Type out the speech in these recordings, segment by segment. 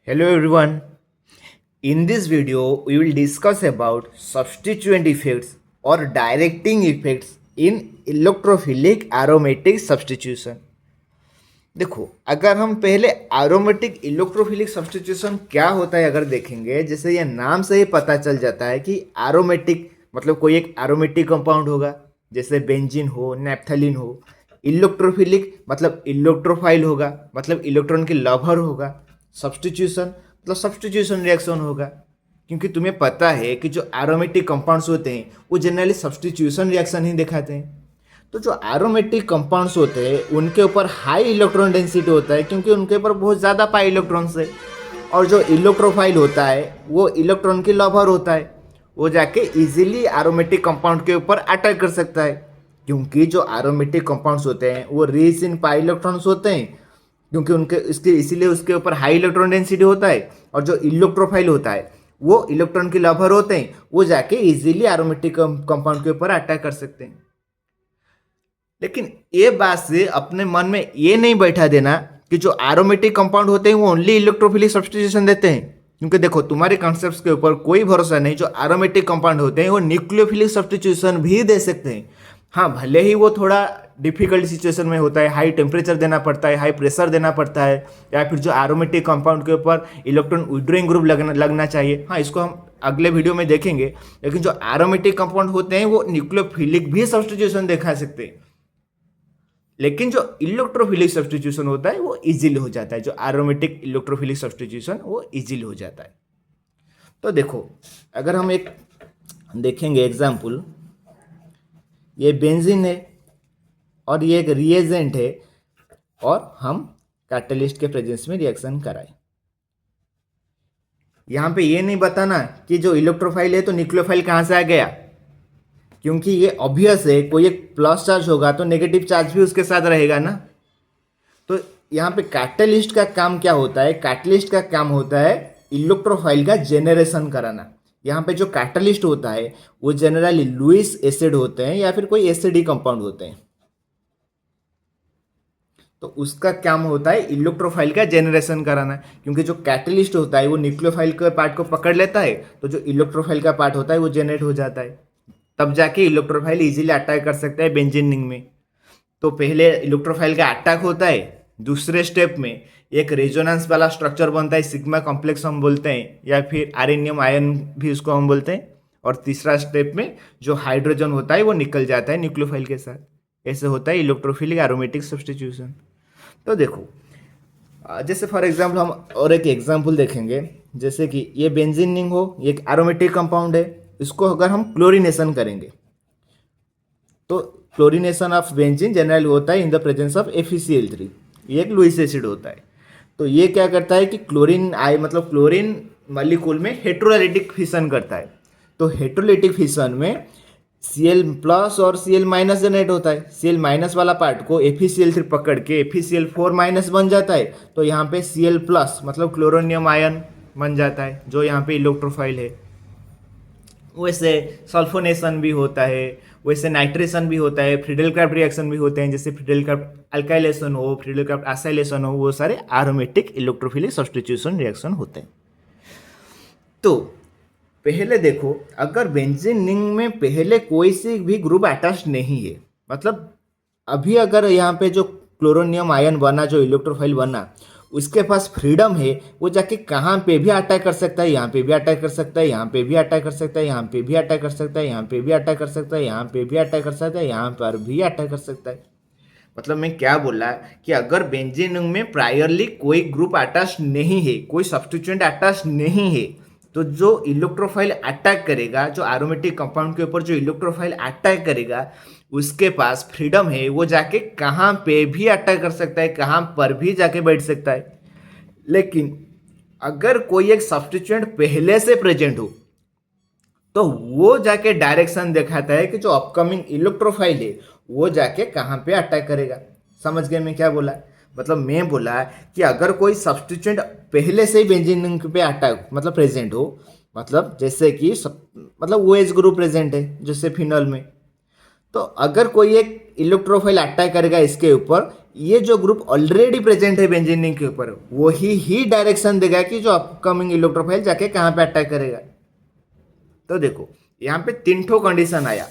Hello everyone. In this video, we will discuss about substituent effects or directing effects in electrophilic aromatic substitution. देखो, अगर हम पहले aromatic electrophilic substitution क्या होता है अगर देखेंगे, जैसे ये नाम से ही पता चल जाता है कि एरोमेटिक मतलब कोई एक एरोमेटिक कंपाउंड होगा, जैसे बेंजीन हो, नैप्थलीन हो। इलेक्ट्रोफिलिक मतलब इलेक्ट्रोफाइल होगा, मतलब इलेक्ट्रॉन की लवर होगा। सब्स्टिट्यूशन मतलब सब्स्टिट्यूशन रिएक्शन होगा, क्योंकि तुम्हें पता है कि जो एरोमेटिक कंपाउंड्स होते हैं वो जनरली सब्स्टिट्यूशन रिएक्शन ही दिखाते हैं। तो जो एरोमेटिक कंपाउंड्स होते हैं उनके ऊपर हाई इलेक्ट्रॉन डेंसिटी होता है, क्योंकि उनके ऊपर बहुत ज़्यादा पाई इलेक्ट्रॉन्स है। और जो इलेक्ट्रोफाइल होता है वो इलेक्ट्रॉन की लवर होता है, वो जाके इजीली एरोमेटिक कंपाउंड के ऊपर अटैक कर सकता है, क्योंकि जो एरोमेटिक कंपाउंड्स होते हैं वो रिच इन पाई इलेक्ट्रॉन्स होते हैं, क्योंकि उनके इसके इसीलिए उसके ऊपर हाई इलेक्ट्रॉन डेंसिटी होता है। और जो इलेक्ट्रोफाइल होता है वो इलेक्ट्रॉन की लवर होते हैं, वो जाके इजीली एरोमेटिक कंपाउंड के ऊपर अटैक कर सकते हैं। लेकिन ये बात से अपने मन में ये नहीं बैठा देना कि जो एरोमेटिक कंपाउंड होते हैं वो ओनली इलेक्ट्रोफिलिक सब्स्टिट्यूशन देते हैं, क्योंकि देखो तुम्हारे कॉन्सेप्ट्स के ऊपर कोई भरोसा नहीं। जो एरोमेटिक कंपाउंड होते हैं वो न्यूक्लियोफिलिक सब्स्टिट्यूशन भी दे सकते हैं। हाँ, भले ही वो थोड़ा डिफिकल्ट सिचुएशन में होता है, हाई टेम्परेचर देना पड़ता है, हाई प्रेशर देना पड़ता है, या फिर जो एरोमेटिक कंपाउंड के ऊपर इलेक्ट्रॉन विड्रॉइंग ग्रुप लगना चाहिए। हाँ, इसको हम अगले वीडियो में देखेंगे। लेकिन जो एरोमेटिक कंपाउंड होते हैं वो न्यूक्लियोफिलिक भी सब्स्टिट्यूशन दिखा सकते हैं, लेकिन जो इलेक्ट्रोफिलिक सब्स्टिट्यूशन होता है वो इजीली हो जाता है। जो एरोमेटिक इलेक्ट्रोफिलिक सब्स्टिट्यूशन वो इजीली हो जाता है। तो देखो, अगर हम एक देखेंगे एग्जाम्पल, ये बेंजीन है और ये एक रिएजेंट है, और हम कैटलिस्ट के प्रेजेंस में रिएक्शन कराएं। यहाँ पे ये नहीं बताना कि जो इलेक्ट्रोफाइल है तो न्यूक्लियोफाइल कहाँ से आ गया, क्योंकि ये ऑब्वियस है, कोई एक प्लस चार्ज होगा तो नेगेटिव चार्ज भी उसके साथ रहेगा ना। तो यहाँ पे कैटलिस्ट का काम क्या होता है? कैटलिस्ट का काम होता है इलेक्ट्रोफाइल का जेनरेशन कराना। यहाँ पे जो कैटलिस्ट होता है वो जनरली लुईस एसिड होते हैं या फिर कोई एसिडी कंपाउंड होते हैं। तो उसका काम होता है इलेक्ट्रोफाइल का जेनरेशन कराना, क्योंकि जो कैटलिस्ट होता है वो न्यूक्लियोफाइल के पार्ट को पकड़ लेता है, तो जो इलेक्ट्रोफाइल का पार्ट होता है वो जनरेट हो जाता है। तब जाके इलेक्ट्रोफाइल इजीली अटैक कर सकता है बेंजीनिंग में। तो पहले इलेक्ट्रोफाइल का अटैक होता है, दूसरे स्टेप में एक रेजोनेंस वाला स्ट्रक्चर बनता है, सिग्मा कॉम्प्लेक्स हम बोलते हैं, या फिर आरएनएम आयन भी उसको हम बोलते हैं। और तीसरा स्टेप में जो हाइड्रोजन होता है वो निकल जाता है न्यूक्लियोफाइल के साथ। ऐसे होता है इलेक्ट्रोफिलिक एरोमेटिक सब्स्टिट्यूशन। तो देखो, जैसे फॉर एग्जाम्पल हम और एक एग्जाम्पल देखेंगे, जैसे कि ये बेंजीनिंग हो, ये एक एरोमेटिक कंपाउंड है, इसको अगर हम क्लोरीनेशन करेंगे तो क्लोरीनेशन ऑफ बेंजीन जनरली होता है in the presence of FeCl3। ये एक लुईस एसिड होता है। तो ये क्या करता है कि क्लोरीन आई मतलब क्लोरीन मॉलिक्यूल में हेटेरोलाइटिक फिशन करता है। तो हेटेरोलाइटिक फिशन में Cl प्लस और Cl माइनस जनरेट होता है। Cl माइनस वाला पार्ट को FeCl3 पकड़ के FeCl4 माइनस बन जाता है, तो यहाँ पे Cl प्लस मतलब क्लोरोनियम आयन बन जाता है, जो यहाँ पे इलेक्ट्रोफाइल है। वैसे सल्फोनेशन भी होता है, वैसे नाइट्रेशन भी होता है, फ्रीडल क्राफ्ट रिएक्शन भी होते हैं, जैसे फ्रीडल क्राफ्ट अल्काइलेशन हो, फ्रीडल क्राफ्ट एसाइलेशन हो, वो सारे एरोमेटिक इलेक्ट्रोफिलिक सब्स्टिट्यूशन रिएक्शन होते हैं। तो पहले देखो, अगर बेंजीनिंग में पहले कोई से भी ग्रुप अटैच नहीं है, मतलब अभी अगर यहाँ पे जो क्लोरोनियम आयन बना, जो इलेक्ट्रोफाइल बना, उसके पास फ्रीडम है, वो जाके कहाँ पे भी अटैक कर सकता है, यहाँ पे भी अटैक कर सकता है, यहाँ पे भी अटैक कर सकता है, यहाँ पे भी अटैक कर सकता है, यहाँ पे भी अटैक कर सकता है, यहाँ पे भी अटैक कर सकता है, यहाँ पर भी अटैक कर सकता है। मतलब मैं क्या बोला कि अगर बेंजीनिंग में प्रायरली कोई ग्रुप अटैच नहीं है, कोई सब्स्टिट्यूएंट अटैच नहीं है, तो जो इलेक्ट्रोफाइल अटैक करेगा, जो एरोमेटिक कंपाउंड के ऊपर जो इलेक्ट्रोफाइल अटैक करेगा, उसके पास फ्रीडम है, वो जाके कहाँ पे भी अटैक कर सकता है, कहाँ पर भी जाके बैठ सकता है। लेकिन अगर कोई एक सब्स्टिट्यूएंट पहले से प्रेजेंट हो, तो वो जाके डायरेक्शन दिखाता है कि जो अपकमिंग इलेक्ट्रोफाइल है वो जाके कहाँ पे अटैक करेगा। समझ गए मैं क्या बोला? मतलब मैं बोला कि अगर कोई सब्स्टिट्यूएंट पहले से ही बेंजीनिंग पे अटैक मतलब प्रेजेंट हो, मतलब जैसे कि मतलब OH ग्रुप प्रेजेंट है जैसे फिनॉल में, तो अगर कोई एक इलेक्ट्रोफाइल अटैक करेगा इसके ऊपर, ये जो ग्रुप ऑलरेडी प्रेजेंट है बेंजीन रिंग के ऊपर वही ही डायरेक्शन देगा कि जो अपकमिंग इलेक्ट्रोफाइल जाके कहाँ पे अटैक करेगा। तो देखो यहाँ पे 3 ठो कंडीशन आया।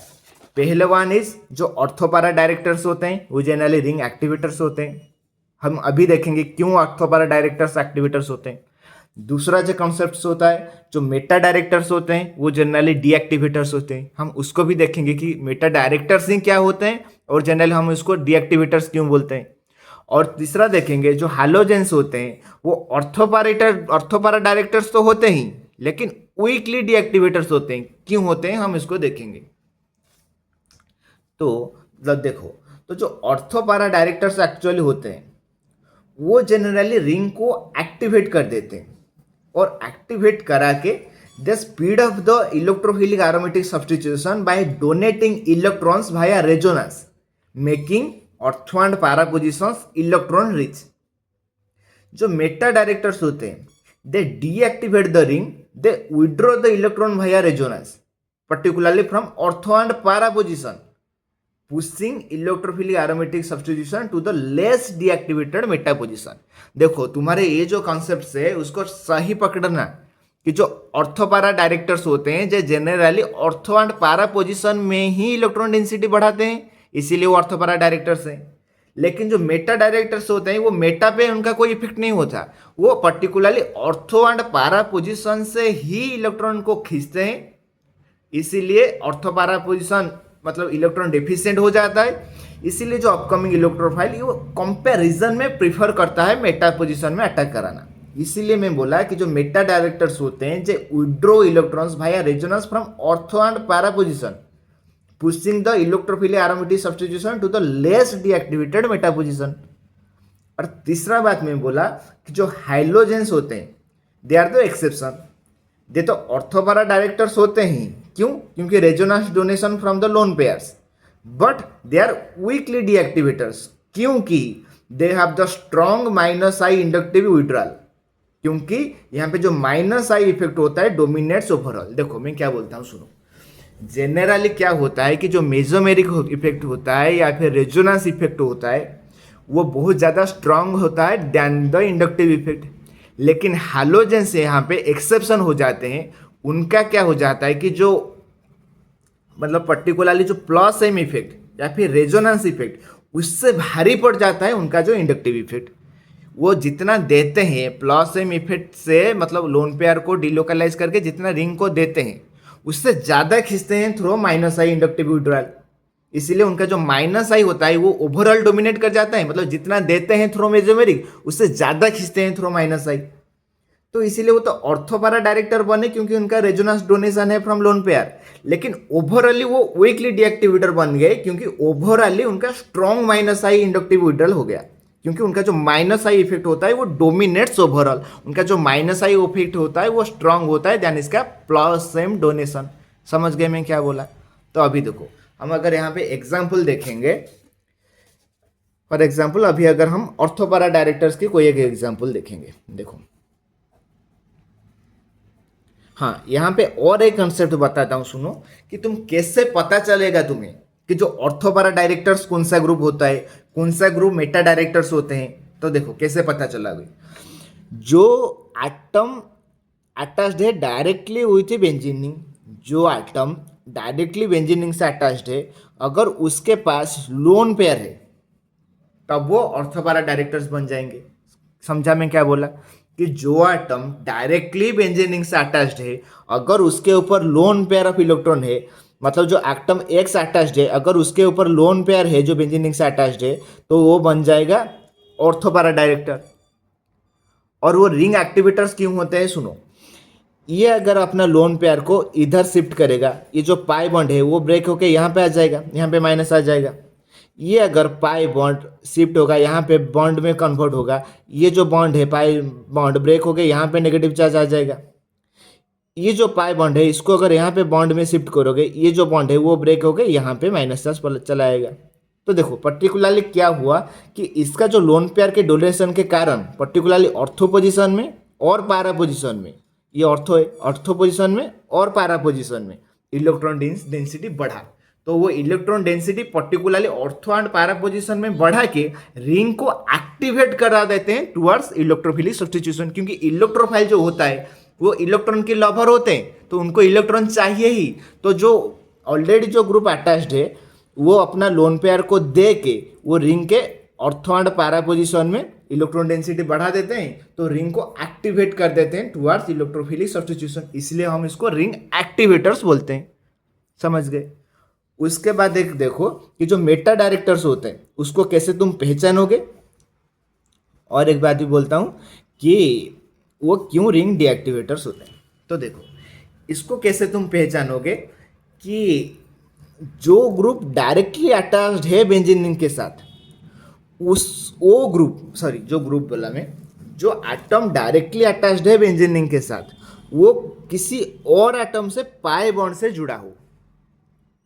पहले वन इज जो ऑर्थोपारा डायरेक्टर्स होते हैं वो जनरली रिंग एक्टिवेटर्स होते हैं। हम अभी देखेंगे क्यों ऑर्थोपारा डायरेक्टर्स एक्टिवेटर्स होते हैं। दूसरा जो कॉन्सेप्ट होता है जो मेटा डायरेक्टर्स होते हैं वो जनरली डीएक्टिवेटर्स होते हैं। हम उसको भी देखेंगे कि मेटा डायरेक्टर्स ही क्या होते हैं और जनरली हम उसको डीएक्टिवेटर्स क्यों बोलते हैं। और तीसरा देखेंगे जो हैलोजेंस होते हैं वो ऑर्थोपारा डायरेक्टर्स तो होते ही लेकिन वीकली डीएक्टिवेटर्स होते हैं। क्यों होते हैं हम इसको देखेंगे। तो देखो तो जो ऑर्थोपारा डायरेक्टर्स एक्चुअली होते हैं वो जनरली रिंग को एक्टिवेट कर देते हैं और एक्टिवेट करा के the speed of the electrophilic aromatic substitution by donating electrons via resonance making ortho and para positions electron rich. जो मेटा डायरेक्टर्स होते हैं they deactivate the ring, they withdraw the electron via resonance particularly from ortho and para position pushing electrophilic aromatic substitution to the less deactivated meta position. देखो तुम्हारे ये जो concept है उसको सही पकड़ना कि जो ऑर्थोपारा डायरेक्टर्स होते हैं जो generally ortho and para position में ही इलेक्ट्रॉन डेंसिटी बढ़ाते हैं इसीलिए वो ऑर्थोपारा डायरेक्टर्स हैं। लेकिन जो मेटा डायरेक्टर्स होते हैं वो मेटा पे उनका कोई इफेक्ट नहीं होता, वो particularly ortho and para position से ही इलेक्ट्रॉन को खींचते हैं। इसीलिए ऑर्थो पैरा पोजिशन मतलब इलेक्ट्रॉन डेफिशिएंट हो जाता है। इसीलिए जो अपकमिंग इलेक्ट्रोफाइल वो कंपैरिजन में प्रीफर करता है मेटा पोजीशन में अटैक कराना। इसीलिए मैं बोला कि जो मेटा डायरेक्टर्स होते हैं जो withdraw electrons via resonance from ortho and para position pushing the electrophilic aromatic substitution to the less deactivated meta position. और तीसरा बात मैं बोला कि जो हाइलोजेंस होते हैं they are the exception. They तो ऑर्थोपारा डायरेक्टर्स होते हैं, क्यों? क्योंकि resonance donation from the lone pairs, but they are weakly deactivators क्योंकि they have the strong minus I inductive withdrawal. क्योंकि यहाँ पे जो माइनस आई इफेक्ट होता है डोमिनेट्स ओवरऑल। देखो मैं क्या बोलता हूँ सुनो। जनरली क्या होता है कि जो मेसोमेरिक इफेक्ट होता है या फिर रेजोनेंस इफेक्ट होता है वो बहुत ज़्यादा स्ट्रांग होता है दैन द इंडक्टिव इफेक्ट। लेकिन हैलोजेन से यहाँ पे एक्सेप्शन हो जाते हैं। उनका क्या हो जाता है कि जो मतलब पर्टिकुलरली जो प्लस एम इफेक्ट या फिर रेजोनेंस इफेक्ट उससे भारी पड़ जाता है उनका जो इंडक्टिव इफेक्ट। वो जितना देते हैं प्लस एम इफेक्ट से मतलब लोन पेयर को डिलोकलाइज करके जितना रिंग को देते हैं उससे ज़्यादा खींचते हैं throw minus I inductive withdrawal. इसीलिए उनका जो माइनस आई होता है वो ओवरऑल डोमिनेट कर जाता है। मतलब जितना देते हैं थ्रो मेसोमेरिक उससे ज़्यादा खींचते हैं थ्रो माइनस आई। तो इसीलिए वो तो ऑर्थोपारा डायरेक्टर बने क्योंकि उनका रेजोनेंस डोनेशन है फ्रॉम लोन पेयर। लेकिन ओवरऑली वो वीकली डीएक्टिवेटर बन गए क्योंकि ओवरऑली उनका strong minus I inductive withdrawal हो गया। क्योंकि उनका जो माइनस आई इफेक्ट होता है वो डोमिनेट्स ओवरऑल। उनका जो माइनस आई इफेक्ट होता है वो स्ट्रांग होता है दैन इसका प्लस सेम डोनेशन। समझ गए मैं क्या बोला? तो अभी देखो हम अगर यहाँ पे एग्जाम्पल देखेंगे, फॉर एग्जाम्पल अभी अगर हम ऑर्थोपारा डायरेक्टर्स की कोई एक एग्जाम्पल देखेंगे। देखो हाँ, यहाँ पे और एक कंसेप्ट बताता हूँ सुनो कि तुम कैसे पता चलेगा तुम्हें कि जो ऑर्थोपारा डायरेक्टर्स कौन सा ग्रुप होता है, कौन सा ग्रुप मेटा डायरेक्टर्स होते हैं। तो देखो कैसे पता चला भाई। जो एटम अटैच्ड है डायरेक्टली विथ बेंजीनिंग, जो एटम डायरेक्टली बेंजीनिंग से अटैच्ड है अगर उसके पास लोन पेयर है तब वो ऑर्थोपारा डायरेक्टर्स बन जाएंगे। समझा मैं क्या बोला? कि जो एटम डायरेक्टली बेंजीनिंग से अटैच्ड है अगर उसके ऊपर लोन पेयर ऑफ इलेक्ट्रॉन है, मतलब जो एटम एक्स अटैच्ड है अगर उसके ऊपर लोन पेयर है जो बेंजीनिंग से अटैच्ड है तो वो बन जाएगा ऑर्थोपारा डायरेक्टर। और वो रिंग एक्टिवेटर्स क्यों होते हैं सुनो। ये अगर अपना लोन पेयर को इधर शिफ्ट करेगा, ये जो पाई बॉन्ड है वो ब्रेक होके यहाँ पे आ जाएगा, यहाँ पे माइनस आ जाएगा। ये अगर पाई बॉन्ड शिफ्ट होगा यहाँ पे बॉन्ड में कन्वर्ट होगा, ये जो बॉन्ड है पाई बॉन्ड ब्रेक होके यहाँ पे नेगेटिव चार्ज आ जाएगा। ये जो पाई बॉन्ड है इसको अगर यहाँ पे बॉन्ड में शिफ्ट करोगे, ये जो बॉन्ड है वो ब्रेक होके यहाँ पे माइनस चार्ज चला आएगा। तो देखो पर्टिकुलरली क्या हुआ कि इसका जो लोन पेयर के डोनेशन के कारण पर्टिकुलरली ऑर्थो पोजिशन में और पैरा पोजिशन में, ये ऑर्थो है, ऑर्थो पोजिशन में और पैरा पोजिशन में इलेक्ट्रॉन डेंसिटी बढ़ा। तो वो electron density particularly ortho and para position में बढ़ा के रिंग को एक्टिवेट करा देते हैं टुवर्ड्स इलेक्ट्रोफिलिक सब्स्टिट्यूशन, क्योंकि इलेक्ट्रोफाइल जो होता है वो इलेक्ट्रॉन के लवर होते हैं, तो उनको इलेक्ट्रॉन चाहिए ही। तो जो ऑलरेडी जो ग्रुप अटैच्ड है वो अपना लोन पेयर को दे के वो रिंग के ऑर्थो एंड पैरा पोजीशन में इलेक्ट्रॉन डेंसिटी बढ़ा देते हैं, तो रिंग को एक्टिवेट कर देते हैं टुवर्ड्स इलेक्ट्रोफिलिक सब्स्टिट्यूशन, इसलिए हम इसको रिंग एक्टिवेटर्स बोलते हैं। समझ गए? उसके बाद एक देखो कि जो मेटा डायरेक्टर्स होते हैं उसको कैसे तुम पहचानोगे, और एक बात भी बोलता हूँ कि वो क्यों रिंग डीएक्टिवेटर्स होते हैं। तो देखो इसको कैसे तुम पहचानोगे कि जो ग्रुप डायरेक्टली अटैच्ड है बेंजीन रिंग के साथ, जो ग्रुप बोला मैं, जो एटम डायरेक्टली अटैच्ड है बेंजीन रिंग के साथ, वो किसी और एटम से पाई बॉन्ड से जुड़ा हो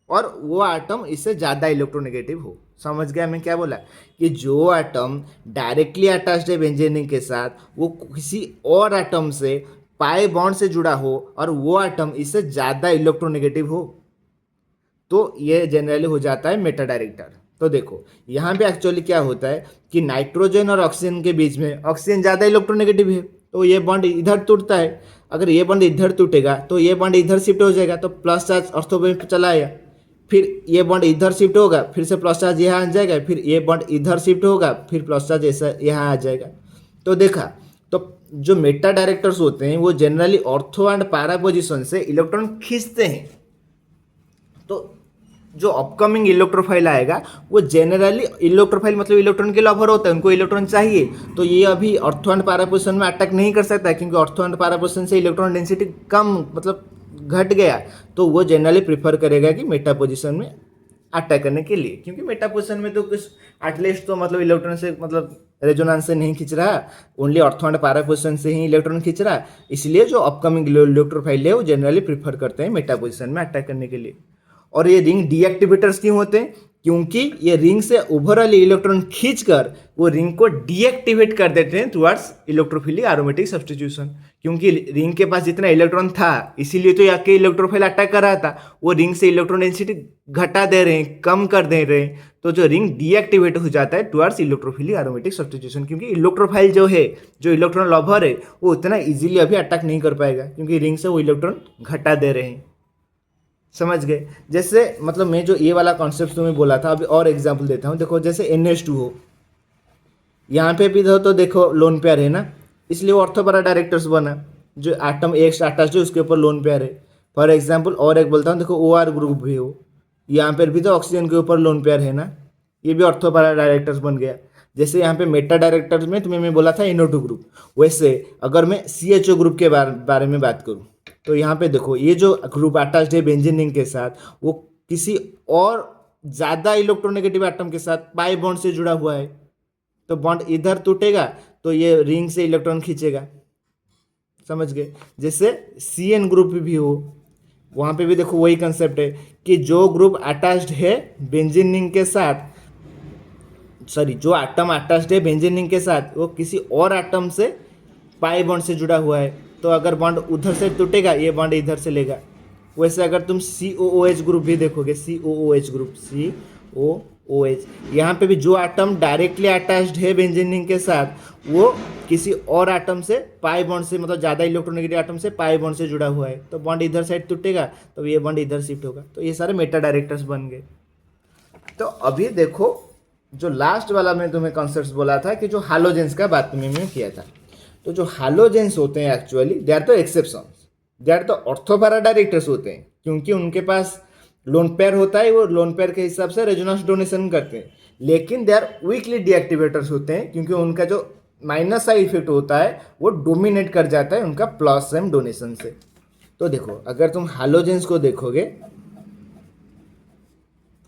और वो एटम इससे ज़्यादा इलेक्ट्रोनेगेटिव हो। समझ गया मैं क्या बोला? कि जो एटम डायरेक्टली अटैच्ड है बेंजीन रिंग के साथ वो किसी और एटम से पाई बॉन्ड से जुड़ा हो और वो एटम इससे ज़्यादा इलेक्ट्रोनेगेटिव हो, तो ये जनरली हो जाता है मेटा डायरेक्टर। तो देखो यहाँ पे एक्चुअली क्या होता है कि नाइट्रोजन और ऑक्सीजन के बीच में ऑक्सीजन ज़्यादा इलेक्ट्रोनेगेटिव है, तो ये बॉन्ड इधर टूटता है। अगर ये बॉन्ड इधर टूटेगा तो ये बॉन्ड इधर शिफ्ट हो जाएगा, तो प्लस चार्ज ऑर्थो में चला आया। फिर ये बॉन्ड इधर शिफ्ट होगा, फिर से प्लस चार्ज यहाँ आ जाएगा, फिर ये बॉन्ड इधर शिफ्ट होगा, फिर प्लस चार्ज ऐसा यहाँ आ जाएगा। तो देखा, तो जो मेटा डायरेक्टर्स होते हैं वो generally ortho and para position से इलेक्ट्रॉन खींचते हैं। तो जो अपकमिंग इलेक्ट्रोफाइल आएगा वो जनरली इलेक्ट्रोफाइल मतलब इलेक्ट्रॉन के लवर होता है, उनको इलेक्ट्रॉन चाहिए, तो ये अभी ऑर्थो एंड पैरा पोजीशन में अटैक नहीं कर सकता है, क्योंकि ऑर्थो एंड पैरा पोजीशन से इलेक्ट्रॉन डेंसिटी कम मतलब घट गया, तो वो जनरली प्रीफर करेगा कि मेटा पोजीशन में अटैक करने के लिए, क्योंकि मेटा पोजीशन में तो कुछ एटलीस्ट तो मतलब इलेक्ट्रॉन से मतलब रेजोनेंस से नहीं खींच रहा, only ortho and para position से ही इलेक्ट्रॉन खींच रहा, इसलिए जो अपकमिंग इलेक्ट्रोफाइल है वो जनरली प्रीफर करते हैं मेटा पोजीशन में अटैक करने के लिए। और ये रिंग डीएक्टिवेटर्स क्यों होते हैं? क्योंकि ये रिंग से ओवरऑल इलेक्ट्रॉन खींचकर वो रिंग को डीएक्टिवेट कर देते हैं टुवर्ड्स इलेक्ट्रोफिलिक एरोमेटिक सब्स्टिट्यूशन, क्योंकि रिंग के पास जितना इलेक्ट्रॉन था इसीलिए तो आके इलेक्ट्रोफाइल अटैक कर रहा था, वो रिंग से इलेक्ट्रॉन डेंसिटी घटा दे रहे हैं, कम कर दे रहे हैं, तो जो रिंग डीएक्टिवेट हो जाता है टुवर्ड्स इलेक्ट्रोफिलिक एरोमेटिक सब्स्टिट्यूशन, क्योंकि इलेक्ट्रोफाइल जो है, जो इलेक्ट्रॉन लवर है, वो उतना इजीली अभी अटैक नहीं कर पाएगा, क्योंकि रिंग से वो इलेक्ट्रॉन घटा दे रहे हैं। समझ गए? जैसे मतलब मैं जो ये वाला कॉन्सेप्ट तुम्हें बोला था, अभी और एग्जांपल देता हूँ। देखो जैसे NH2 हो, यहाँ पे भी तो देखो लोन पेयर है ना, इसलिए वो ऑर्थो पैरा डायरेक्टर्स बना, जो एटम एक अटैच्ड है उसके ऊपर लोन पेयर है। फॉर एग्जांपल और एक बोलता हूँ, देखो OR ग्रुप भी हो, यहाँ पर भी तो ऑक्सीजन के ऊपर लोन पेयर है ना, ये भी ऑर्थो पैरा डायरेक्टर्स बन गया। जैसे यहाँ पे मेटा डायरेक्टर्स में तुम्हें मैं बोला था NO2 ग्रुप, वैसे अगर मैं CHO ग्रुप के बारे में बात करूँ, तो यहाँ पे देखो ये जो ग्रुप अटैच्ड है बेंजीन रिंग के साथ, वो किसी और ज़्यादा इलेक्ट्रोनेगेटिव एटम के साथ पाई बॉन्ड से जुड़ा हुआ है, तो बॉन्ड इधर टूटेगा तो ये रिंग से इलेक्ट्रॉन खींचेगा। समझ गए? जैसे CN ग्रुप भी हो, वहाँ पे भी देखो वही कंसेप्ट है कि जो ग्रुप अटैच्ड है बेंजीन रिंग के साथ, जो एटम अटैच्ड है बेंजीन रिंग के साथ, वो किसी और एटम से पाई बॉन्ड से जुड़ा हुआ है, तो अगर बॉन्ड उधर से टूटेगा ये बॉन्ड इधर से लेगा। वैसे अगर तुम COOH ग्रुप भी देखोगे, COOH ग्रुप, COOH, यहाँ पे भी जो एटम डायरेक्टली अटैच्ड है बेंजीन रिंग के साथ, वो किसी और एटम से पाई बॉन्ड से मतलब ज़्यादा इलेक्ट्रोनेगेटिव एटम से पाई बॉन्ड से जुड़ा हुआ है, तो बॉन्ड इधर साइड टूटेगा तो ये बॉन्ड इधर शिफ्ट होगा, तो ये सारे मेटा डायरेक्टर्स बन गए। तो अभी देखो जो लास्ट वाला मैं तुम्हें कॉन्सेप्ट बोला था कि जो हालोजेंस का बात तुम्हें मैं किया था, तो जो हालोजेंस होते हैं actually they are the exceptions, they are the ortho para directors होते हैं, क्योंकि उनके पास लोन पेयर होता है, वो लोन पेयर के हिसाब से रेजोनेंस डोनेशन करते हैं, लेकिन दे आर वीकली डीएक्टिवेटर्स होते हैं, क्योंकि उनका जो माइनस साइड इफेक्ट होता है वो डोमिनेट कर जाता है उनका प्लस एम डोनेशन से। तो देखो अगर तुम हालोजेंस को देखोगे,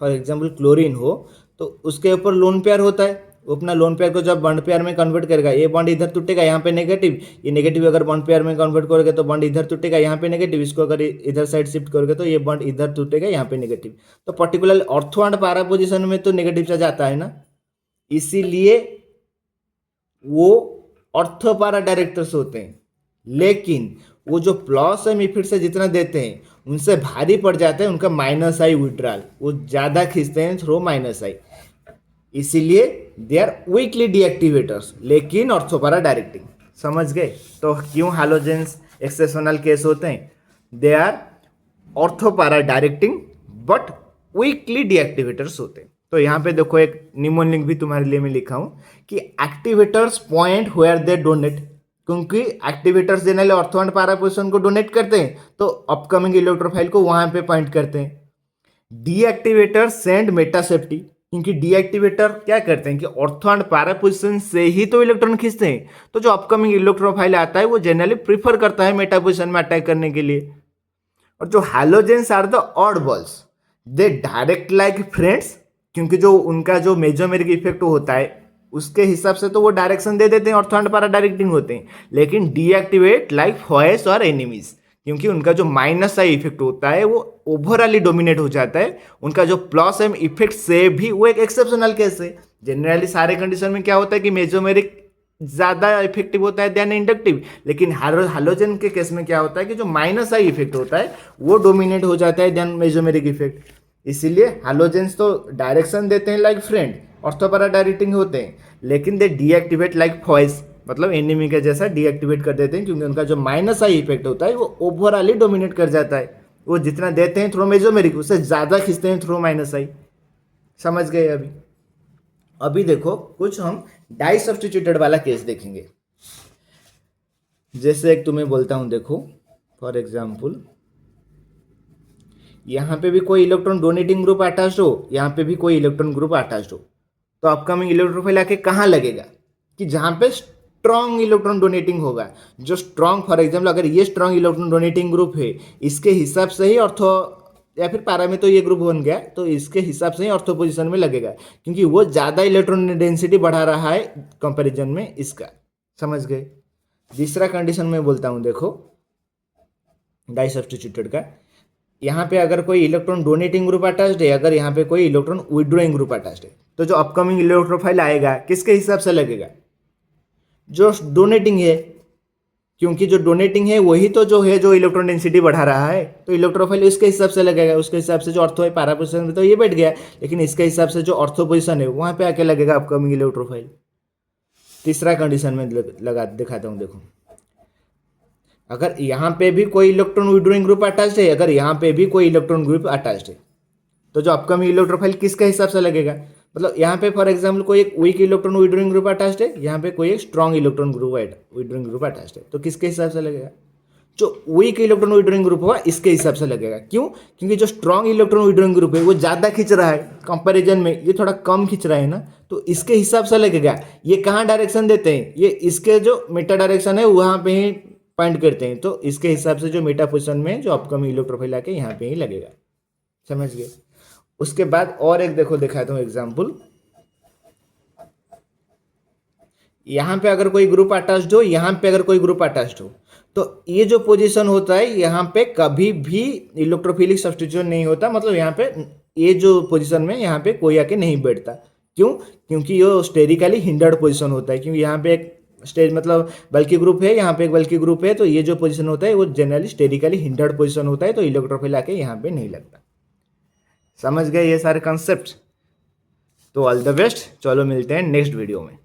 फॉर एग्जाम्पल क्लोरीन हो, तो उसके ऊपर लोन पेयर होता है, वो अपना लोन पेयर को जब बॉन्ड पेयर में कन्वर्ट करेगा, ये बॉन्ड इधर टूटेगा, यहाँ पे नेगेटिव, ये नेगेटिव अगर बॉन्ड पेयर में कन्वर्ट करोगे तो बॉन्ड इधर टूटेगा, यहाँ पे नेगेटिव, इसको अगर इधर साइड शिफ्ट करोगे तो ये बॉन्ड इधर टूटेगा, यहाँ पे नेगेटिव। तो particular ortho and para position में तो नेगेटिव चार्ज आता है ना, इसीलिए वो ऑर्थो पैरा डायरेक्टर्स होते हैं। लेकिन वो जो प्लस एम इफेक्ट से जितना देते हैं उनसे भारी पड़ जाते हैं उनका माइनस आई विड्रॉल, वो ज़्यादा खींचते हैं थ्रो माइनस आई, इसीलिए दे आर वीकली डीएक्टिवेटर्स लेकिन ऑर्थोपैरा डायरेक्टिंग। समझ गए? तो क्यों हैलोजेंस एक्सेप्शनल केस होते हैं? They are ortho para directing but weakly deactivators होते हैं। तो यहाँ पे देखो एक निमोनिक भी तुम्हारे लिए मैं लिखा हूँ कि activators point where they donate, क्योंकि activators generally ortho and para position को डोनेट करते हैं तो अपकमिंग इलेक्ट्रोफाइल को वहां पे पॉइंट करते हैं। डीएक्टिवेटर सेंड मेटा सेफ्टी, क्योंकि डीएक्टिवेटर क्या करते हैं कि ऑर्थो एंड पैरा पोजीशन से ही तो इलेक्ट्रॉन खींचते हैं, तो जो अपकमिंग इलेक्ट्रोफाइल आता है वो जनरली प्रीफर करता है मेटा पोजीशन में अटैक करने के लिए। और जो halogens are the odd balls, they direct like friends, क्योंकि जो उनका जो मेजोमेरिक इफेक्ट होता है उसके हिसाब से तो वो डायरेक्शन दे देते हैं, ऑर्थो एंड पैरा डायरेक्टिंग होते हैं, लेकिन डीएक्टिवेट लाइक फॉयस और एनिमीज, क्योंकि उनका जो माइनस आई इफेक्ट होता है वो ओवरऑली डोमिनेट हो जाता है, उनका जो प्लस एम इफेक्ट से भी वो एक एक्सेप्शनल केस है। जनरली सारे कंडीशन में क्या होता है कि मेजोमेरिक ज़्यादा इफेक्टिव होता है देन इंडक्टिव, लेकिन हैलोजन के केस में क्या होता है कि जो माइनस आई इफेक्ट होता है वो डोमिनेट हो जाता है देन मेजोमेरिक इफेक्ट। इसीलिए हैलोजेंस तो डायरेक्शन देते हैं like friend, ortho para directing होते हैं, लेकिन दे डीएक्टिवेट लाइक फॉइस, मतलब एनिमी के जैसा डीएक्टिवेट कर देते हैं, क्योंकि उनका जो माइनस आई इफेक्ट होता है वो ओवरऑली डोमिनेट कर जाता है। वो जितना देते हैं थ्रो मेजोमेरिक उससे ज़्यादा खींचते हैं थ्रो माइनस आई। समझ गए? अभी देखो कुछ हम डाई सब्स्टिट्यूटेड वाला केस देखेंगे। जैसे एक तुम्हें बोलता हूँ, देखो फॉर एग्जाम्पल यहाँ पे भी कोई इलेक्ट्रॉन डोनेटिंग ग्रुप अटैच्ड हो, यहाँ पे भी कोई इलेक्ट्रॉन ग्रुप अटैच्ड हो, तो अपकमिंग इलेक्ट्रोफाइल आके कहाँ लगेगा कि जहाँ पे स्ट्रॉन्ग इलेक्ट्रॉन डोनेटिंग होगा। जो स्ट्रॉन्ग, फॉर एग्जाम्पल अगर ये स्ट्रॉन्ग इलेक्ट्रॉन डोनेटिंग ग्रुप है, इसके हिसाब से ही ऑर्थो या फिर पैरा में तो ये ग्रुप बन गया, तो इसके हिसाब से ही ऑर्थो पोजिशन में लगेगा, क्योंकि वो ज़्यादा इलेक्ट्रॉन डेंसिटी बढ़ा रहा है कंपेरिजन में इसका। समझ गए? दूसरा कंडीशन में बोलता हूँ, देखो डाई सब्स्टिट्यूटेड का, यहाँ पे अगर कोई इलेक्ट्रॉन डोनेटिंग ग्रुप अटैच्ड है, अगर यहाँ पे कोई इलेक्ट्रॉन विड्रॉइंग ग्रुप अटैच्ड है, तो जो अपकमिंग इलेक्ट्रोफाइल आएगा किसके हिसाब से लगेगा? जो डोनेटिंग है, क्योंकि जो डोनेटिंग है वही तो जो है जो इलेक्ट्रॉन डेंसिटी बढ़ा रहा है, तो इलेक्ट्रोफाइल इसके हिसाब से लगेगा। उसके हिसाब से जो ऑर्थो है पैरा पोजिशन में तो ये बैठ गया, लेकिन इसके हिसाब से जो ऑर्थो पोजिशन है वहाँ पे आके लगेगा अपकमिंग इलेक्ट्रोफाइल। तीसरा कंडीशन में लगा दिखाता हूँ, देखो अगर यहाँ पे भी कोई इलेक्ट्रॉन विड्रॉइंग ग्रुप अटैच्ड है, अगर यहाँ पे भी कोई इलेक्ट्रॉन ग्रुप अटैच्ड है, तो जो अपकमिंग इलेक्ट्रोफाइल किसके हिसाब से लगेगा? मतलब यहाँ पे फॉर एग्जाम्पल कोई एक weak electron withdrawing group attached है, यहाँ पे कोई एक strong electron group withdrawing group attached है, तो किसके हिसाब से लगेगा? जो वीक इलेक्ट्रॉन विड्रॉइंग ग्रुप होगा इसके हिसाब से लगेगा। क्यों? क्योंकि जो स्ट्रॉन्ग इलेक्ट्रॉन विड्रॉइंग ग्रुप है वो ज़्यादा खींच रहा है कंपेरिजन में, ये थोड़ा कम खींच रहा है ना, तो इसके हिसाब से लगेगा। ये कहाँ डायरेक्शन देते हैं? ये इसके जो मेटा डायरेक्शन है वहाँ पे ही पॉइंट करते हैं, तो इसके हिसाब से जो मेटा पोजिशन में जो अपकमिंग इलेक्ट्रोफाइल आके यहाँ पे ही लगेगा। समझ गए? उसके बाद और एक देखो दिखाता हूँ एग्जाम्पल। यहाँ पे अगर कोई ग्रुप अटैच्ड हो, यहाँ पे अगर कोई ग्रुप अटैच्ड हो, तो ये जो पोजीशन होता है यहाँ पे कभी भी इलेक्ट्रोफिलिक सब्स्टिट्यूशन नहीं होता, मतलब यहाँ पे ये जो पोजीशन में यहाँ पे कोई आके नहीं बैठता। क्यों? क्योंकि ये स्टेरिकली हिंडर्ड पोजीशन होता है, क्योंकि यहाँ पे एक स्टेज मतलब बल्कि ग्रुप है, यहाँ पे एक बल्कि ग्रुप है, तो ये जो पोजीशन होता है वो जनरली स्टेरिकली हिंडर्ड पोजीशन होता है, तो इलेक्ट्रोफिल आके यहाँ पे नहीं लगता। समझ गए ये सारे कॉन्सेप्ट? तो ऑल द बेस्ट, चलो मिलते हैं नेक्स्ट वीडियो में।